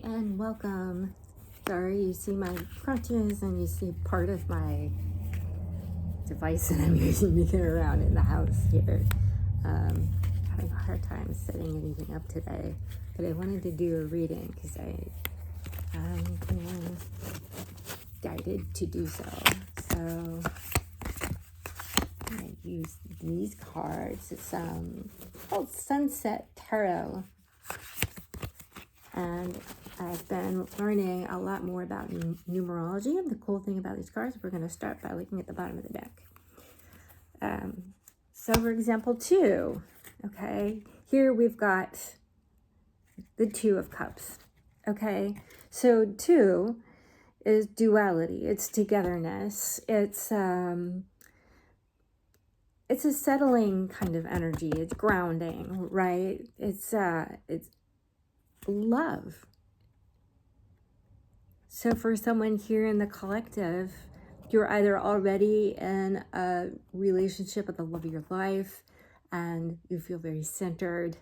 and welcome. Sorry, you see my crutches and you see part of my device that I'm using to get around in the house here. Having a hard time setting anything up today, but I wanted to do a reading because I'm guided to do so. So I use these cards. It's called Sunset Tarot. And I've been learning a lot more about numerology. And the cool thing about these cards, we're going to start by looking at the bottom of the deck. So for example, 2, okay, here we've got the 2 of Cups, okay? So 2 is duality, it's togetherness, it's a settling kind of energy, it's grounding, right? It's love. So for someone here in the collective, you're either already in a relationship with the love of your life and you feel very centered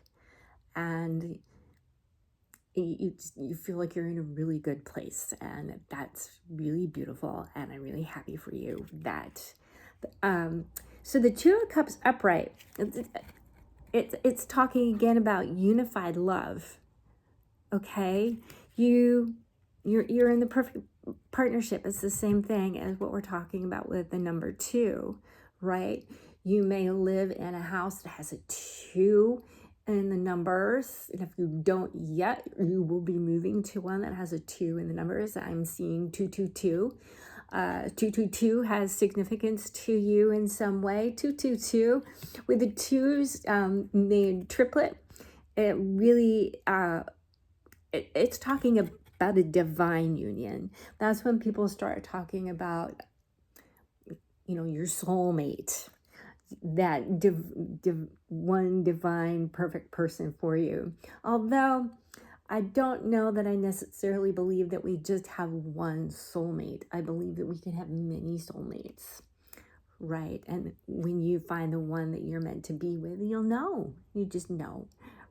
and you feel like you're in a really good place, and that's really beautiful, and I'm really happy for you that so the 2 of Cups upright, it's talking again about unified love. Okay, you're in the perfect partnership. It's the same thing as what we're talking about with the number 2, right? You may live in a house that has a 2 in the numbers, and if you don't yet, you will be moving to one that has a 2 in the numbers. I'm seeing 222. 222 has significance to you in some way. 222 with the 2s made triplet. It really it's talking about a divine union. That's when people start talking about, your soulmate, that one divine perfect person for you. Although I don't know that I necessarily believe that we just have one soulmate. I believe that we can have many soulmates, right? And when you find the one that you're meant to be with, you'll know. You just know,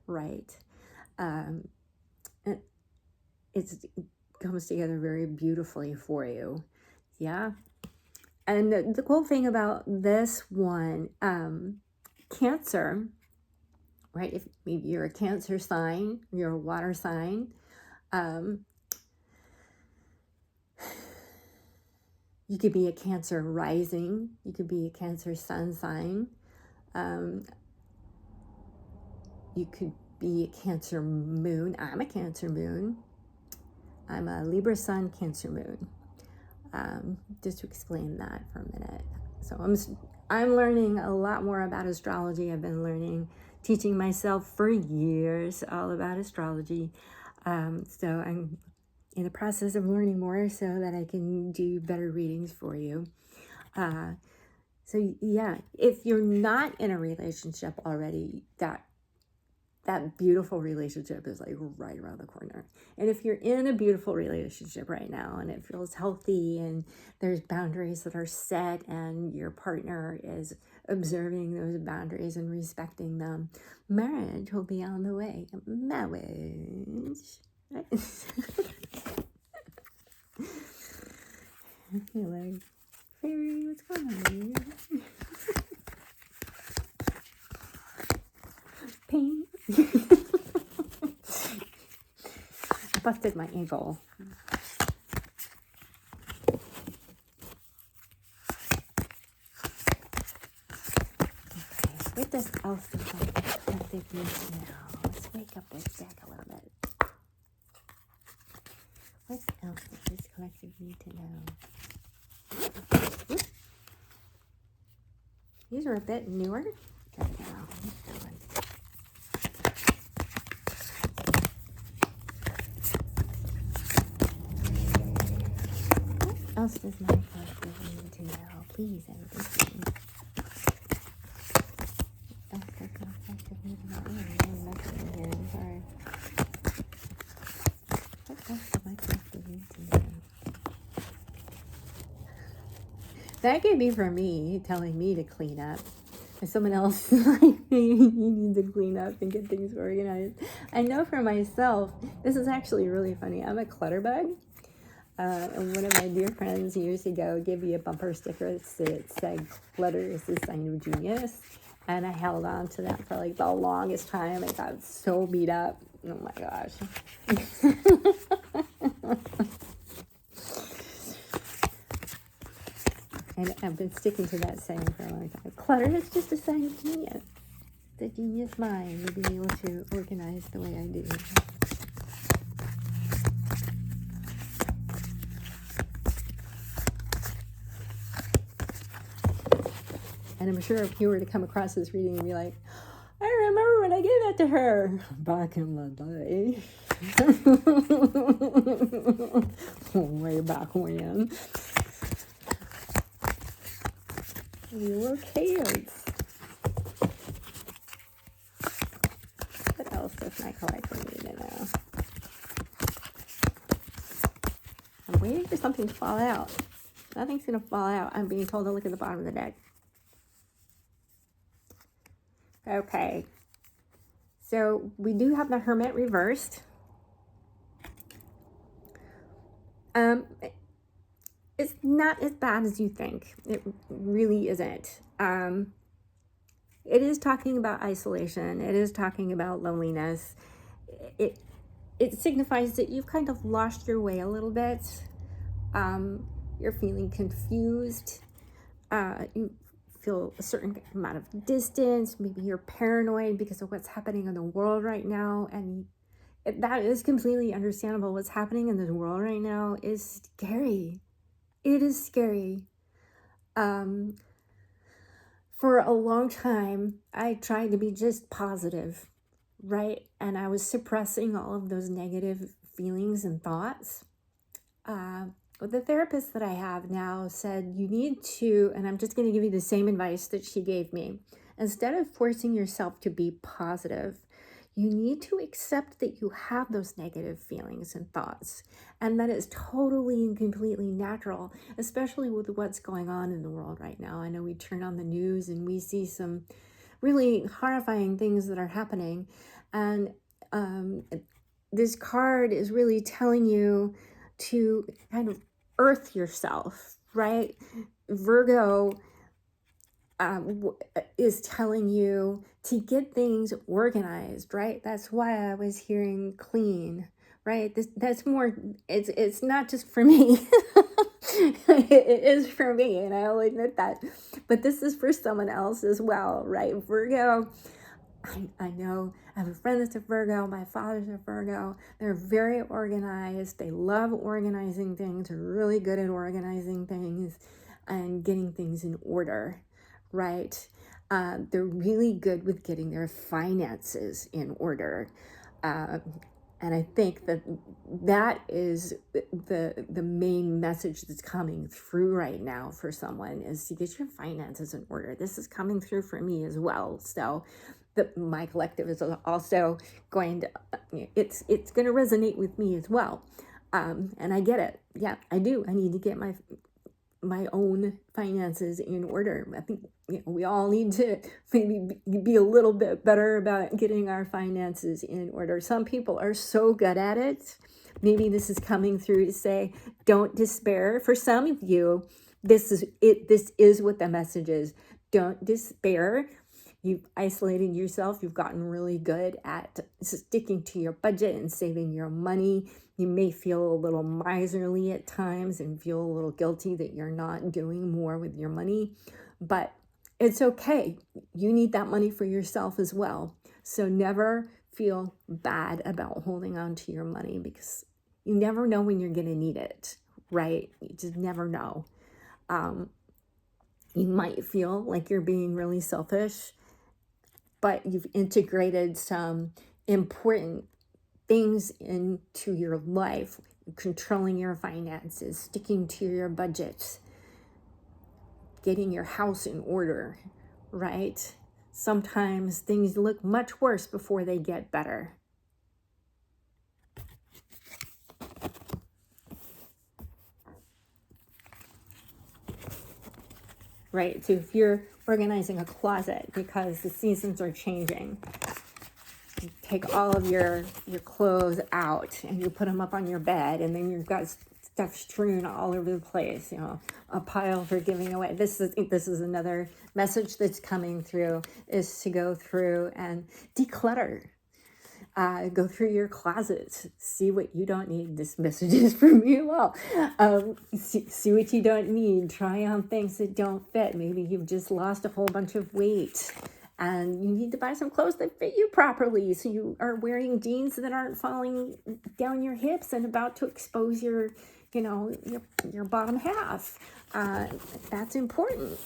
right? It comes together very beautifully for you. Yeah. And the cool thing about this one, Cancer, right? If maybe you're a Cancer sign, you're a water sign, you could be a Cancer rising, you could be a Cancer sun sign, you could be a Cancer moon. I'm a Cancer moon. I'm a Libra sun, Cancer moon. Just to explain that for a minute. So I'm learning a lot more about astrology. I've been teaching myself for years all about astrology. So I'm in the process of learning more so that I can do better readings for you. So yeah, if you're not in a relationship already, that beautiful relationship is like right around the corner. And if you're in a beautiful relationship right now and it feels healthy and there's boundaries that are set and your partner is observing those boundaries and respecting them, marriage will be on the way. Marriage. You're like, Fairy, what's going on, baby? Pain. Busted my ankle. Okay, what else does the collective need to know? Let's wake up this deck a little bit. What else does this collective need to know? Oops. These are a bit newer. There we go. That one. What else does my collective need to know? Please, everything. What else does my collective need to know? I'm messing in here. I'm sorry. What else does my collective need to know? That could be for me, telling me to clean up. If someone else like me, you need to clean up and get things organized. I know for myself, this is actually really funny. I'm a clutter bug. And one of my dear friends years ago gave me a bumper sticker that said, "Clutter is the sign of genius." And I held on to that for like the longest time. I got so beat up. Oh my gosh. And I've been sticking to that saying for a long time. Clutter is just a sign of genius. The genius mind, being able to organize the way I do. And I'm sure if you were to come across this reading and be like, I remember when I gave that to her back in the day. Way back when. We were kids. What else does my collector need to know? I'm waiting for something to fall out. Nothing's going to fall out. I'm being told to look at the bottom of the deck. Okay. So we do have the Hermit reversed. It's not as bad as you think. It really isn't. It is talking about isolation. It is talking about loneliness. It signifies that you've kind of lost your way a little bit. You're feeling confused. You feel a certain amount of distance. Maybe you're paranoid because of what's happening in the world right now. And that is completely understandable. What's happening in the world right now is scary. It is scary. For a long time, I tried to be just positive, right? And I was suppressing all of those negative feelings and thoughts. The therapist that I have now said you need to, and I'm just going to give you the same advice that she gave me. Instead of forcing yourself to be positive, you need to accept that you have those negative feelings and thoughts, and that it's totally and completely natural, especially with what's going on in the world right now. I know we turn on the news and we see some really horrifying things that are happening, and this card is really telling you to kind of earth yourself, right? Virgo is telling you to get things organized, right? That's why I was hearing clean, right? That's more, it's not just for me. It is for me, and I'll admit that. But this is for someone else as well, right? Virgo, I know, I have a friend that's a Virgo, my father's a Virgo. They're very organized. They love organizing things. They're really good at organizing things and getting things in order, right? They're really good with getting their finances in order. And I think that is the main message that's coming through right now for someone, is to get your finances in order. This is coming through for me as well. So my collective is also going to, it's going to resonate with me as well. And I get it. Yeah, I do. I need to get my own finances in order. I think we all need to maybe be a little bit better about getting our finances in order. Some people are so good at it. Maybe this is coming through to say, don't despair. For some of you, this is it. This is what the message is. Don't despair. You've isolated yourself. You've gotten really good at sticking to your budget and saving your money. You may feel a little miserly at times and feel a little guilty that you're not doing more with your money, but it's okay. You need that money for yourself as well. So never feel bad about holding on to your money, because you never know when you're going to need it, right? You just never know. You might feel like you're being really selfish, but you've integrated some important things into your life, controlling your finances, sticking to your budgets, getting your house in order, right? Sometimes things look much worse before they get better. Right? So if you're organizing a closet because the seasons are changing, take all of your clothes out and you put them up on your bed, and then you've got stuff strewn all over the place, you know, a pile for giving away. This is another message that's coming through, is to go through and declutter. Go through your closets, see what you don't need. This message is from you all. See what you don't need. Try on things that don't fit. Maybe you've just lost a whole bunch of weight and you need to buy some clothes that fit you properly. So you are wearing jeans that aren't falling down your hips and about to expose your, you know, your bottom half. That's important.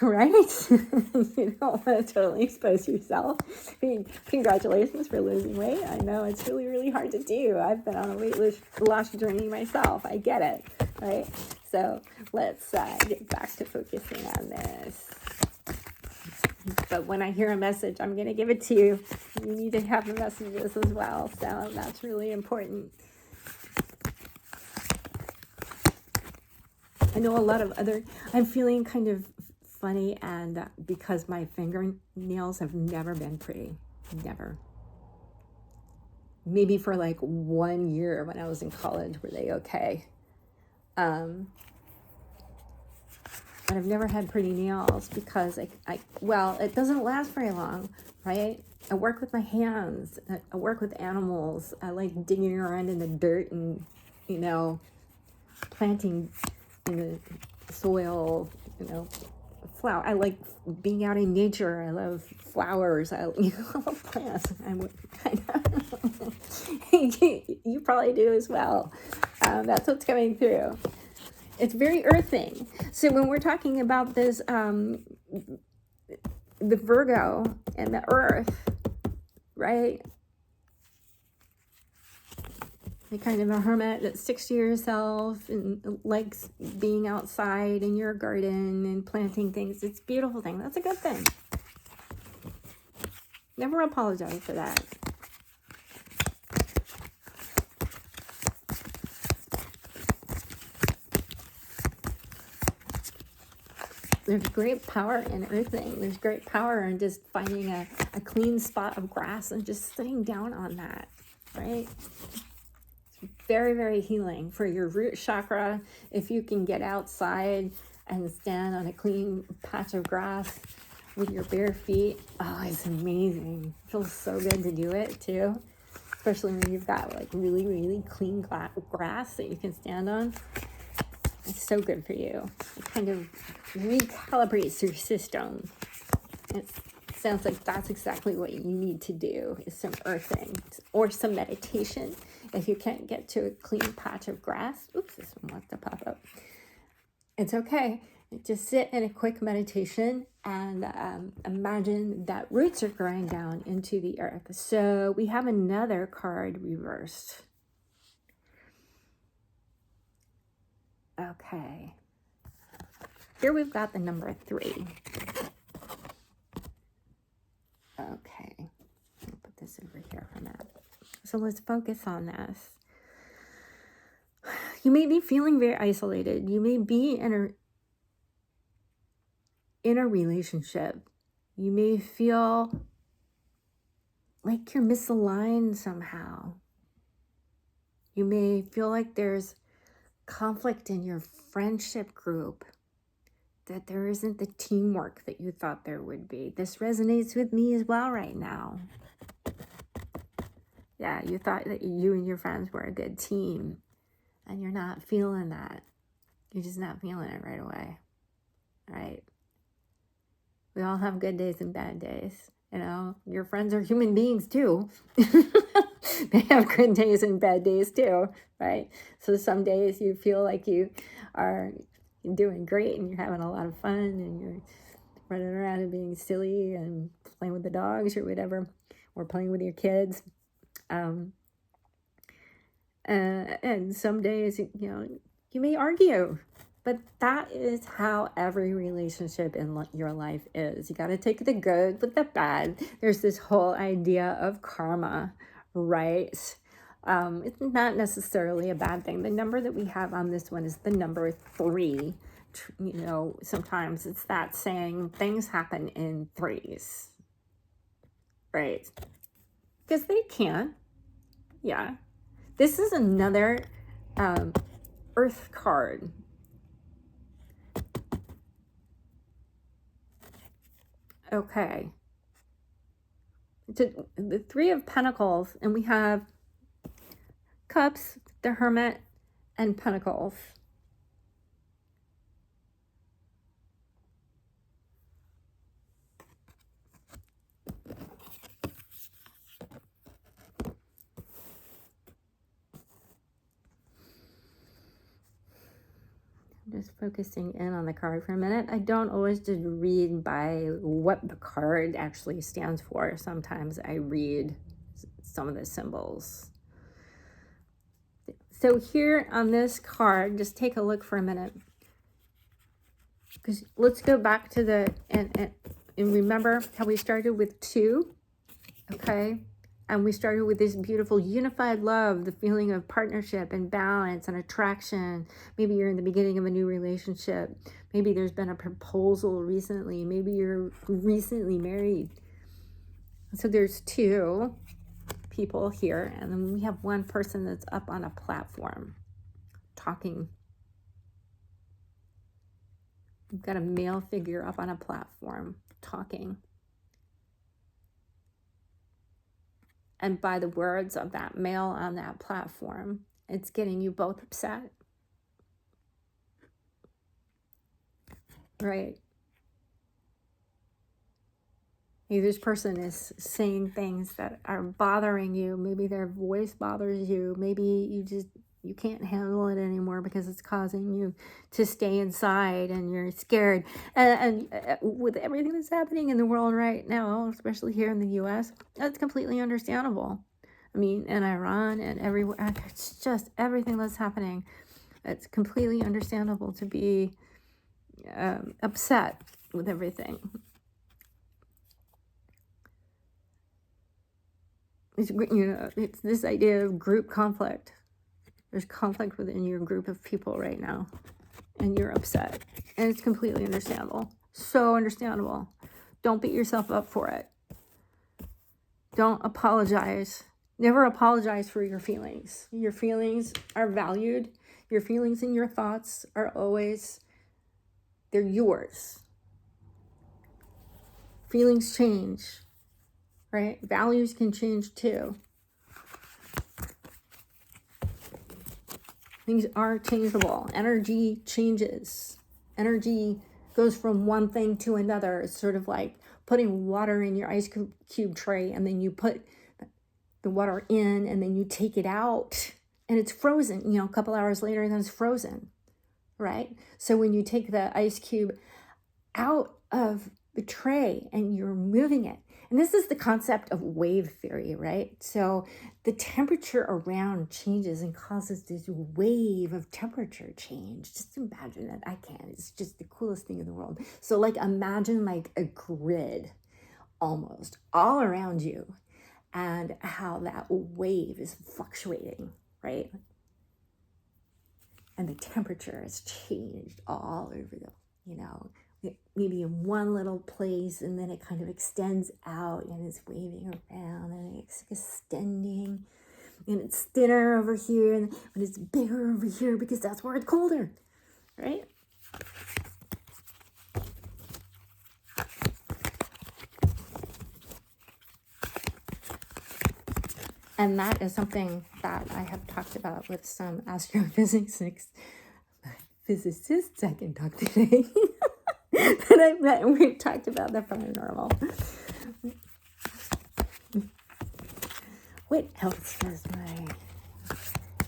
Right? You don't want to totally expose yourself. I mean, congratulations for losing weight. I know it's really, really hard to do. I've been on a weight loss journey myself. I get it, right? So let's get back to focusing on this. But when I hear a message, I'm going to give it to you. You need to have the messages as well. So that's really important. I know a lot of I'm feeling kind of funny, and because my fingernails have never been pretty. Never. Maybe for like 1 year when I was in college were they okay. But I've never had pretty nails because well, it doesn't last very long, right? I work with my hands. I work with animals. I like digging around in the dirt and, you know, planting in the soil, you know, flower. I like being out in nature. I love flowers. I love plants. You probably do as well. That's what's coming through. It's very earthing. So when we're talking about this, the Virgo and the earth, right? You're kind of a hermit that sticks to yourself and likes being outside in your garden and planting things. It's a beautiful thing. That's a good thing. Never apologize for that. There's great power in earthing. There's great power in just finding a clean spot of grass and just sitting down on that, right? Very, very healing for your root chakra. If you can get outside and stand on a clean patch of grass with your bare feet, oh, it's amazing. It feels so good to do it too, especially when you've got like really, really clean grass that you can stand on. It's so good for you. It kind of recalibrates your system. It sounds like that's exactly what you need to do, is some earthing or some meditation. If you can't get to a clean patch of grass, oops, this one wants to pop up. It's okay. Just sit in a quick meditation and imagine that roots are growing down into the earth. So we have another card reversed. Okay. Here we've got the number 3. Okay. I'll put this over here for now. So let's focus on this. You may be feeling very isolated. You may be in a relationship. You may feel like you're misaligned somehow. You may feel like there's conflict in your friendship group, that there isn't the teamwork that you thought there would be. This resonates with me as well right now. Yeah, you thought that you and your friends were a good team, and you're not feeling that. You're just not feeling it right away, right? We all have good days and bad days. You know, your friends are human beings too. They have good days and bad days too, right? So some days you feel like you are doing great and you're having a lot of fun and you're running around and being silly and playing with the dogs or whatever, or playing with your kids. And some days, you know, you may argue, but that is how every relationship in your life is. You got to take the good with the bad. There's this whole idea of karma, right? It's not necessarily a bad thing. The number that we have on this one is the number 3. You know, sometimes it's that saying things happen in threes, right? Because they can, yeah. This is another Earth card. Okay. The Three of Pentacles, and we have Cups, the Hermit, and Pentacles. Just focusing in on the card for a minute. I don't always just read by what the card actually stands for. Sometimes I read some of the symbols. So here on this card, just take a look for a minute. Because let's go back to the, and remember how we started with 2, okay? And we started with this beautiful unified love, the feeling of partnership and balance and attraction. Maybe you're in the beginning of a new relationship. Maybe there's been a proposal recently. Maybe you're recently married. So there's 2 people here. And then we have one person that's up on a platform talking. We've got a male figure up on a platform talking. And by the words of that male on that platform, it's getting you both upset. Right? Maybe this person is saying things that are bothering you. Maybe their voice bothers you. Maybe you can't handle it anymore because it's causing you to stay inside and you're scared. And with everything that's happening in the world right now, especially here in the US, that's completely understandable. I mean, in Iran and everywhere, it's just everything that's happening. It's completely understandable to be upset with everything. It's this idea of group conflict. There's conflict within your group of people right now, and you're upset, and it's completely understandable. So understandable. Don't beat yourself up for it. Don't apologize. Never apologize for your feelings. Your feelings are valued. Your feelings and your thoughts are always, they're yours. Feelings change, right? Values can change too. Things are changeable. Energy changes. Energy goes from one thing to another. It's sort of like putting water in your ice cube tray, and then you put the water in and then you take it out and it's frozen, a couple hours later, and then it's frozen, right? So when you take the ice cube out of the tray and you're moving it, and this is the concept of wave theory, right? So the temperature around changes and causes this wave of temperature change. Just imagine it. I can't. It's just the coolest thing in the world. So like imagine like a grid almost all around you and how that wave is fluctuating, right? And the temperature has changed all over maybe in one little place, and then it kind of extends out and it's waving around and it's extending, and it's thinner over here but it's bigger over here because that's where it's colder, right? And that is something that I have talked about with some astrophysics physicists I can talk today. That I've met, and we've talked about the paranormal. What else does my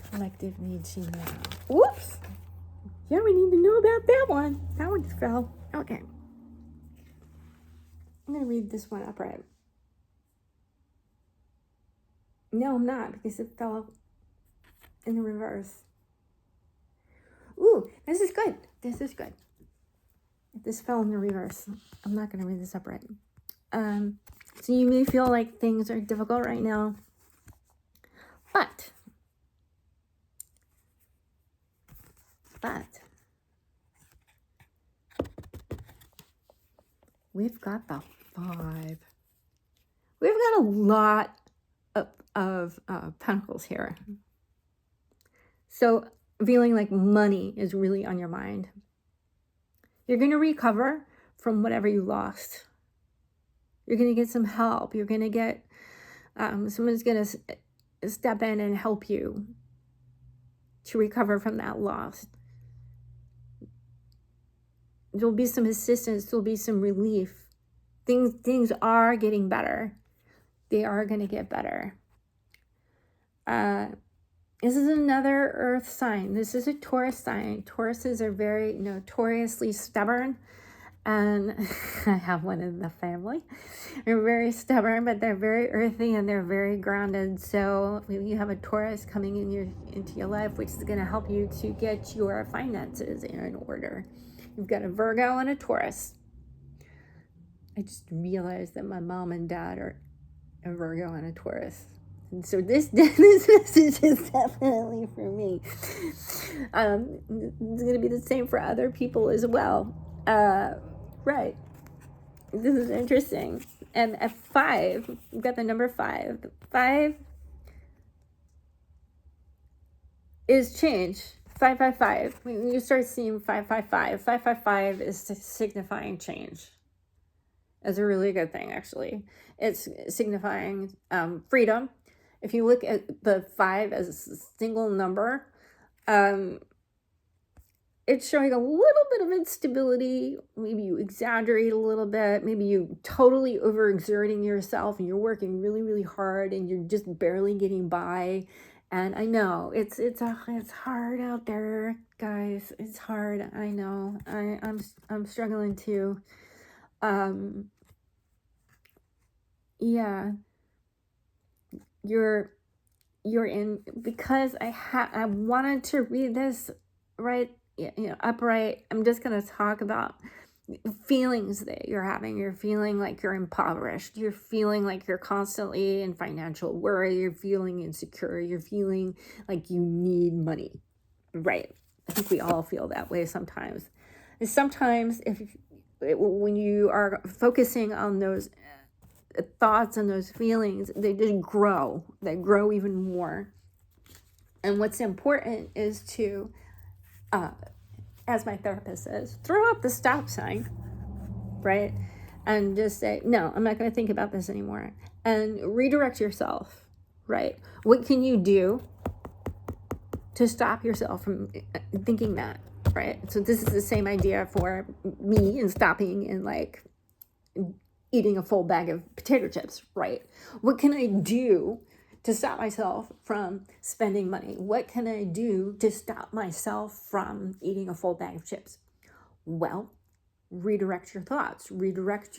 collective need to know? Whoops! Yeah, we need to know about that one. That one just fell. Okay. I'm going to read this one upright. No, I'm not, because it fell in the reverse. Ooh, this is good. This is good. This fell in the reverse. I'm not going to read this upright. So you may feel like things are difficult right now, but we've got the 5. We've got a lot of pentacles here. So feeling like money is really on your mind. You're going to recover from whatever you lost. You're going to get some help. You're going to get, someone's going to step in and help you to recover from that loss. There'll be some assistance. There'll be some relief. Things are getting better. They are going to get better. This is another earth sign. This is a Taurus sign. Tauruses are very notoriously stubborn. And I have one in the family. They're very stubborn, but they're very earthy and they're very grounded. So you have a Taurus coming into your life, which is going to help you to get your finances in order. You've got a Virgo and a Taurus. I just realized that my mom and dad are a Virgo and a Taurus. And so this message is definitely for me. It's going to be the same for other people as well. Right. This is interesting. And at 5, we've got the number 5. 5 is change. 555. When you start seeing 555, 555 is signifying change. It's a really good thing, actually. It's signifying freedom. If you look at the 5 as a single number, it's showing a little bit of instability. Maybe you exaggerate a little bit. Maybe you totally overexerting yourself and you're working really, really hard and you're just barely getting by. And I know it's hard out there, guys. It's hard. I know. I'm struggling too. Yeah. You're in, because I wanted to read this right, upright. I'm just going to talk about feelings that you're having. You're feeling like you're impoverished. You're feeling like you're constantly in financial worry. You're feeling insecure. You're feeling like you need money, right? I think we all feel that way sometimes. And sometimes when you are focusing on those thoughts and those feelings, they just grow. They grow even more. And what's important is to, as my therapist says, throw up the stop sign, right? And just say, no, I'm not going to think about this anymore. And redirect yourself, right? What can you do to stop yourself from thinking that, right? So this is the same idea for me in stopping and like eating a full bag of potato chips, right? What can I do to stop myself from spending money? What can I do to stop myself from eating a full bag of chips? Well, redirect your thoughts, redirect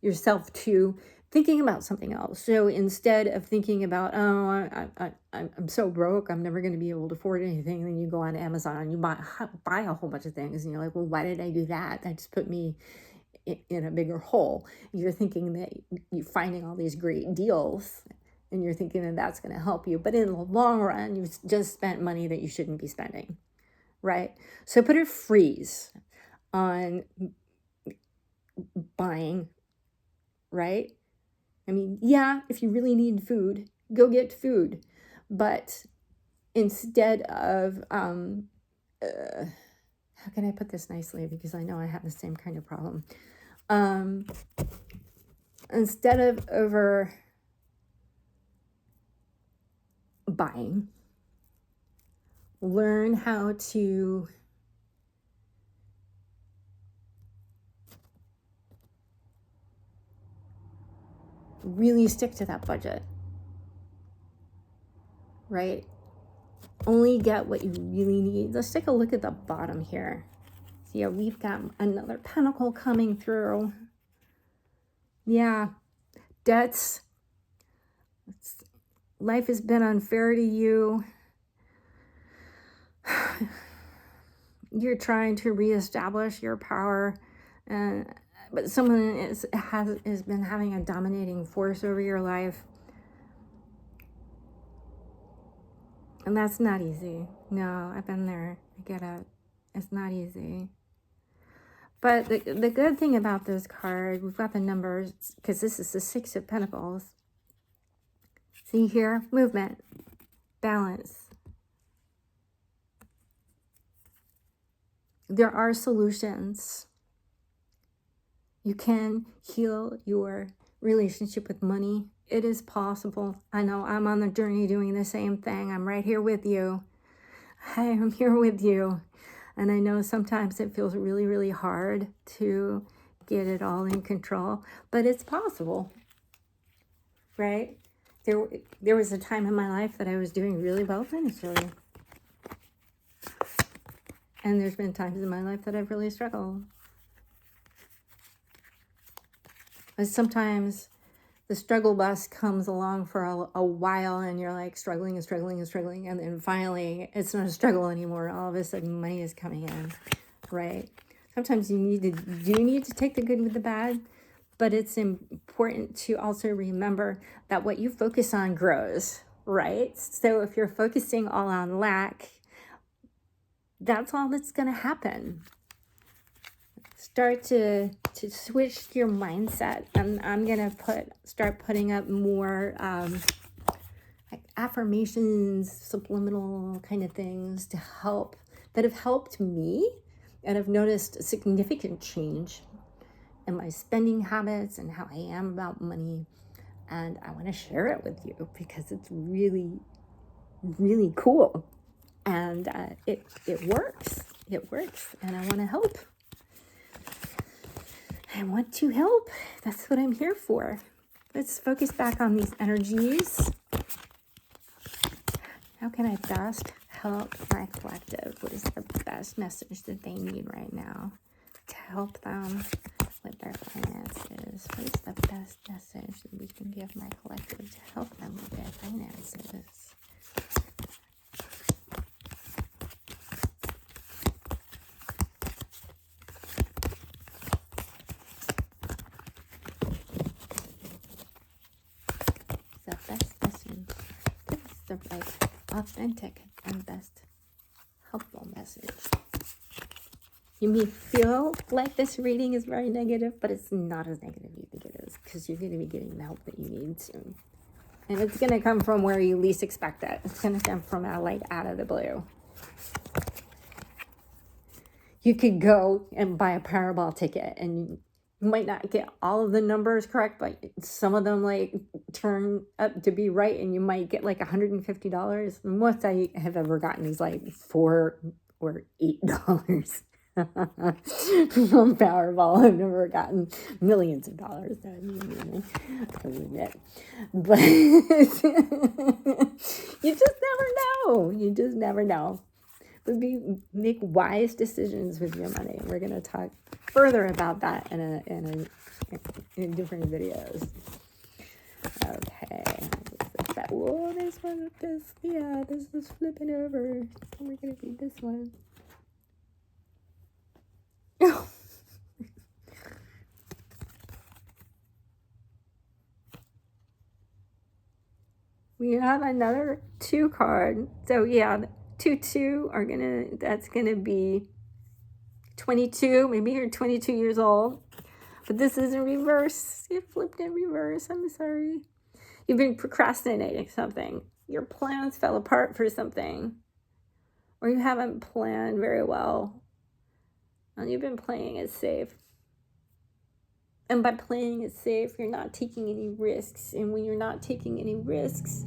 yourself to thinking about something else. So instead of thinking about, I'm so broke, I'm never going to be able to afford anything, then you go on Amazon and you buy a whole bunch of things, and you're like, well, why did I do that? That just put me in a bigger hole. You're thinking that you're finding all these great deals and you're thinking that that's going to help you. But in the long run, you've just spent money that you shouldn't be spending, right? So put a freeze on buying, right? I mean, yeah, if you really need food, go get food. But instead of, how can I put this nicely? Because I know I have the same kind of problem. Instead of over buying, learn how to really stick to that budget, right? Only get what you really need. Let's take a look at the bottom here. So yeah, we've got another pentacle coming through. Yeah, debts. Life has been unfair to you. You're trying to reestablish your power, but someone has been having a dominating force over your life. And that's not easy. No, I've been there. I get it. It's not easy. But the good thing about this card, we've got the numbers, because this is the Six of Pentacles. See here, movement, balance. There are solutions. You can heal your relationship with money. It is possible. I know I'm on the journey doing the same thing. I'm right here with you. I am here with you. And I know sometimes it feels really, really hard to get it all in control, but it's possible, right? There was a time in my life that I was doing really well financially. And there's been times in my life that I've really struggled. But sometimes the struggle bus comes along for a while and you're like struggling and struggling and struggling. And then finally it's not a struggle anymore. All of a sudden money is coming in, right? Sometimes you need to take the good with the bad, but it's important to also remember that what you focus on grows, right? So if you're focusing all on lack, that's all that's going to happen. Start to switch your mindset, and I'm gonna start putting up more like affirmations, subliminal kind of things to help, that have helped me, and I've noticed a significant change in my spending habits and how I am about money, and I want to share it with you because it's really, really cool, and it works. It works, and I want to help. I want to help. That's what I'm here for. Let's focus back on these energies. How can I best help my collective? What is the best message that they need right now to help them with their finances? What is the best message that we can give my collective to help them with their finances? The best message. This is the right, authentic, and best helpful message. You may feel like this reading is very negative, but it's not as negative as you think it is, because you're going to be getting the help that you need soon. And it's going to come from where you least expect it. It's going to come from out of the blue. You could go and buy a Powerball ticket, and you might not get all of the numbers correct, but some of them like turn up to be right, and you might get like $150. The most I have ever gotten is like $4 or $8 from Powerball. I've never gotten millions of dollars. I admit. But you just never know. You just never know. But make wise decisions with your money. We're going to talk further about that in different videos. Okay. Oh, this one, this is flipping over. We're going to read this one. We have another 2 card. So yeah, 2 are that's gonna be 22. Maybe you're 22 years old, but this is in reverse. It flipped in reverse. I'm sorry. You've been procrastinating something. Your plans fell apart for something, or you haven't planned very well, and you've been playing it safe. And by playing it safe, you're not taking any risks. And when you're not taking any risks,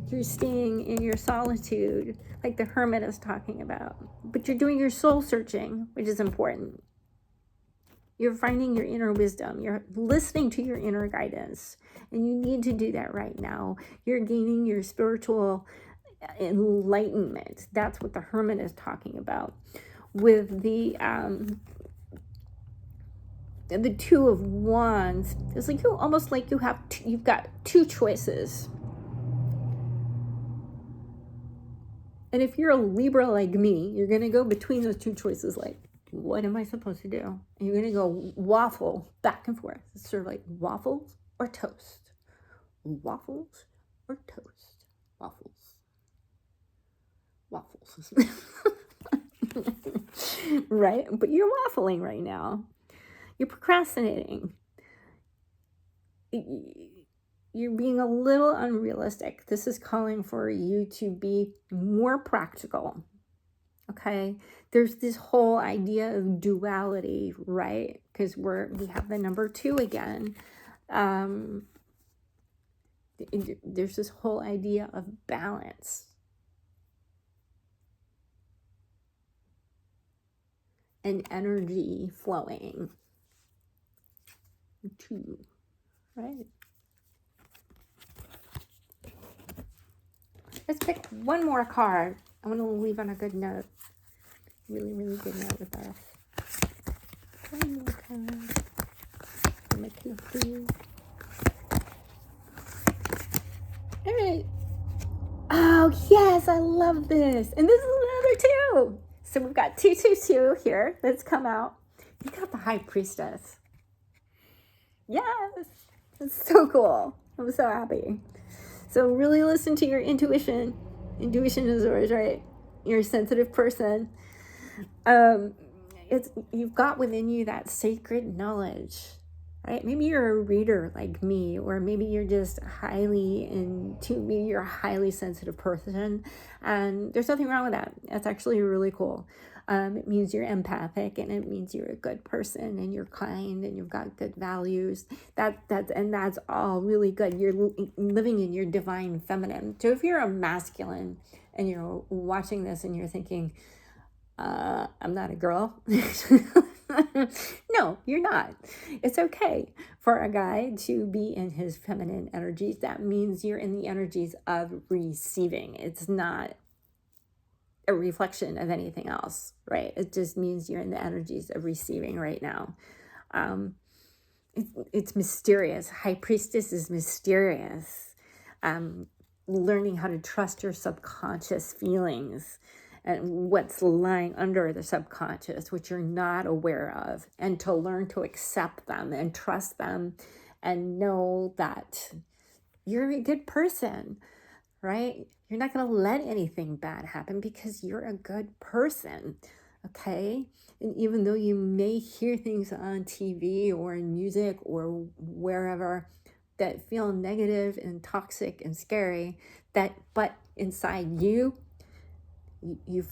you're staying in your solitude, like the hermit is talking about. But you're doing your soul searching, which is important. You're finding your inner wisdom. You're listening to your inner guidance. And you need to do that right now. You're gaining your spiritual enlightenment. That's what the hermit is talking about. With the 2 of Wands, it's like you've got 2 choices. And if you're a Libra like me, you're going to go between those 2 choices, like, what am I supposed to do? And you're going to go waffle back and forth. It's sort of like waffles or toast. Waffles or toast. Waffles. Right? But you're waffling right now. You're procrastinating. You're being a little unrealistic. This is calling for you to be more practical. Okay, there's this whole idea of duality, right? Because we have the number 2 again. There's this whole idea of balance and energy flowing too, right? Let's pick one more card. I want to leave on a good note. Really, really good note with us. One more card. All right. Oh, yes, I love this. And this is another 2. So we've got 222 here that's come out. You got the High Priestess. Yes. It's so cool. I'm so happy. So really listen to your intuition. Intuition is always right. You're a sensitive person. You've got within you that sacred knowledge, right? Maybe you're a reader like me, or maybe you're just maybe you're a highly sensitive person, and there's nothing wrong with that. That's actually really cool. It means you're empathic, and it means you're a good person, and you're kind, and you've got good values. That's all really good. You're living in your divine feminine. So if you're a masculine and you're watching this and you're thinking, I'm not a girl. No, you're not. It's okay for a guy to be in his feminine energies. That means you're in the energies of receiving. It's not a reflection of anything else, right? It just means you're in the energies of receiving right now. It's mysterious. High Priestess is mysterious. Learning how to trust your subconscious feelings and what's lying under the subconscious, which you're not aware of, and to learn to accept them and trust them and know that you're a good person, right? You're not going to let anything bad happen because you're a good person, okay? And even though you may hear things on TV or in music or wherever that feel negative and toxic and scary, but inside you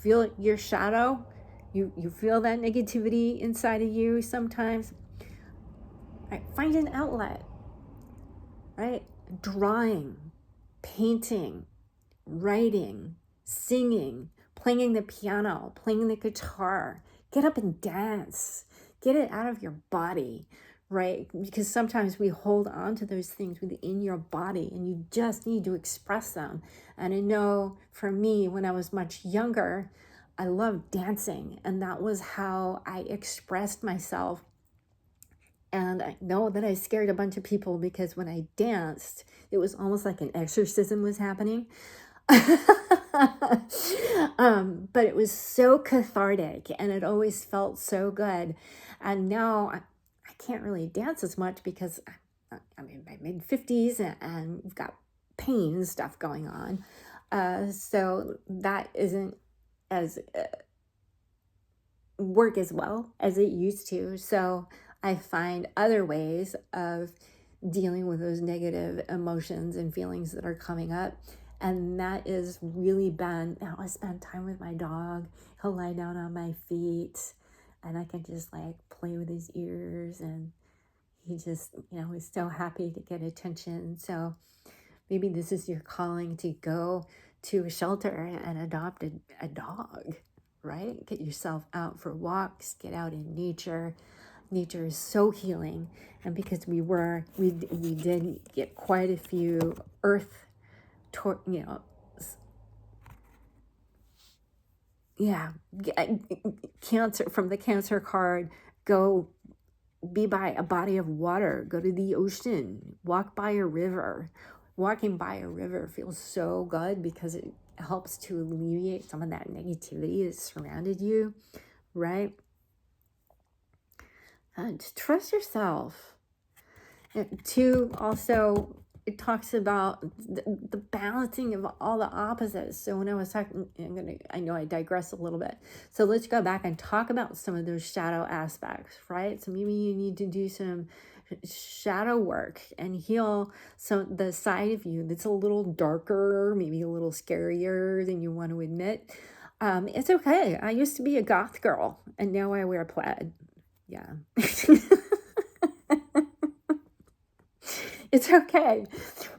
feel your shadow, you feel that negativity inside of you sometimes, right? Find an outlet, right? Drawing, painting, writing, singing, playing the piano, playing the guitar. Get up and dance. Get it out of your body, right? Because sometimes we hold on to those things within your body and you just need to express them. And I know for me, when I was much younger, I loved dancing, and that was how I expressed myself. And I know that I scared a bunch of people because when I danced, it was almost like an exorcism was happening. But it was so cathartic and it always felt so good. And now I can't really dance as much because I'm in my mid-50s and we've got pain and stuff going on. So that isn't as work as well as it used to. So I find other ways of dealing with those negative emotions and feelings that are coming up. And that is really been, now I spend time with my dog. He'll lie down on my feet and I can just like play with his ears, and he just, is so happy to get attention. So maybe this is your calling to go to a shelter and adopt a dog, right? Get yourself out for walks, get out in nature. Nature is so healing. And because we did get quite a few cancer from the Cancer card. Go be by a body of water, go to the ocean, walk by a river. Walking by a river feels so good because it helps to alleviate some of that negativity that surrounded you, right? And trust yourself. And 2, also it talks about the balancing of all the opposites. So when I was talking, I know I digress a little bit. So let's go back and talk about some of those shadow aspects, right? So maybe you need to do some shadow work and heal some the side of you that's a little darker, maybe a little scarier than you want to admit. It's okay. I used to be a goth girl, and now I wear plaid. Yeah. It's okay.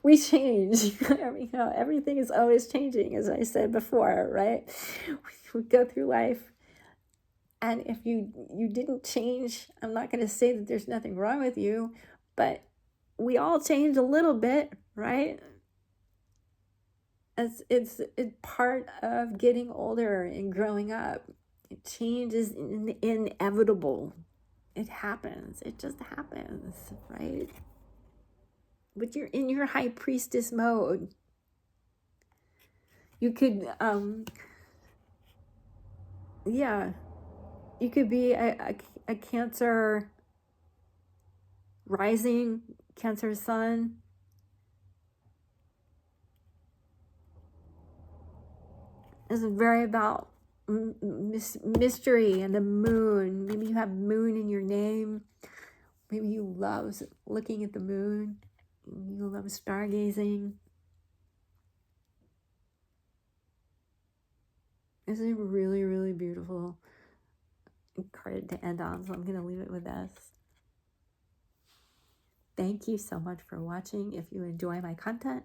We change. You know, everything is always changing, as I said before, right? We go through life, and if you didn't change, I'm not going to say that there's nothing wrong with you, but we all change a little bit, right? It's part of getting older and growing up. Change is inevitable. It happens. It just happens, right? But you're in your high priestess mode. You could yeah, you could be a Cancer rising, Cancer sun. It's very about mystery and the moon. Maybe you have moon in your name. Maybe you love looking at the moon. You love stargazing. This is a really, really beautiful card to end on, so I'm going to leave it with this. Thank you so much for watching. If you enjoy my content,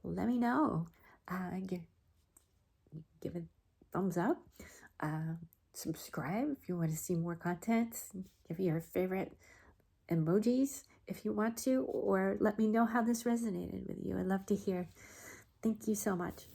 let me know. Give it a thumbs up. Subscribe if you want to see more content. Give your favorite emojis if you want to, or let me know how this resonated with you. I'd love to hear. Thank you so much.